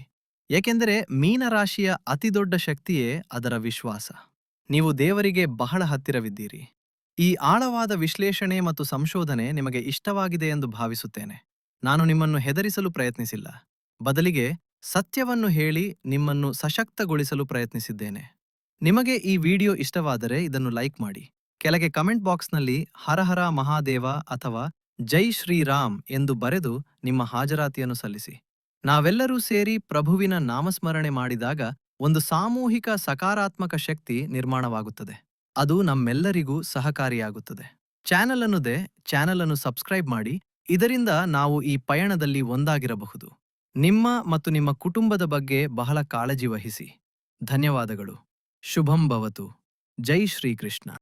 ಏಕೆಂದರೆ ಮೀನರಾಶಿಯ ಅತಿದೊಡ್ಡ ಶಕ್ತಿಯೇ ಅದರ ವಿಶ್ವಾಸ. ನೀವು ದೇವರಿಗೆ ಬಹಳ ಹತ್ತಿರವಿದ್ದೀರಿ. ಈ ಆಳವಾದ ವಿಶ್ಲೇಷಣೆ ಮತ್ತು ಸಂಶೋಧನೆ ನಿಮಗೆ ಇಷ್ಟವಾಗಿದೆ ಎಂದು ಭಾವಿಸುತ್ತೇನೆ. ನಾನು ನಿಮ್ಮನ್ನು ಹೆದರಿಸಲು ಪ್ರಯತ್ನಿಸಿಲ್ಲ, ಬದಲಿಗೆ ಸತ್ಯವನ್ನು ಹೇಳಿ ನಿಮ್ಮನ್ನು ಸಶಕ್ತಗೊಳಿಸಲು ಪ್ರಯತ್ನಿಸಿದ್ದೇನೆ. ನಿಮಗೆ ಈ ವಿಡಿಯೋ ಇಷ್ಟವಾದರೆ ಇದನ್ನು ಲೈಕ್ ಮಾಡಿ. ಕೆಳಗೆ ಕಮೆಂಟ್ ಬಾಕ್ಸ್ನಲ್ಲಿ ಹರ ಹರ ಮಹಾದೇವ ಅಥವಾ ಜೈ ಶ್ರೀರಾಮ್ ಎಂದು ಬರೆದು ನಿಮ್ಮ ಹಾಜರಾತಿಯನ್ನು ಸಲ್ಲಿಸಿ. ನಾವೆಲ್ಲರೂ ಸೇರಿ ಪ್ರಭುವಿನ ನಾಮಸ್ಮರಣೆ ಮಾಡಿದಾಗ ಒಂದು ಸಾಮೂಹಿಕ ಸಕಾರಾತ್ಮಕ ಶಕ್ತಿ ನಿರ್ಮಾಣವಾಗುತ್ತದೆ. ಅದು ನಮ್ಮೆಲ್ಲರಿಗೂ ಸಹಕಾರಿಯಾಗುತ್ತದೆ. ಚಾನೆಲ್ ಅನ್ನು ಸಬ್ಸ್ಕ್ರೈಬ್ ಮಾಡಿ. ಇದರಿಂದ ನಾವು ಈ ಪಯಣದಲ್ಲಿ ಒಂದಾಗಿರಬಹುದು. ನಿಮ್ಮ ಮತ್ತು ನಿಮ್ಮ ಕುಟುಂಬದ ಬಗ್ಗೆ ಬಹಳ ಕಾಳಜಿ ವಹಿಸಿ. ಧನ್ಯವಾದಗಳು. ಶುಭಂ ಭವತು. ಜೈ ಶ್ರೀಕೃಷ್ಣ.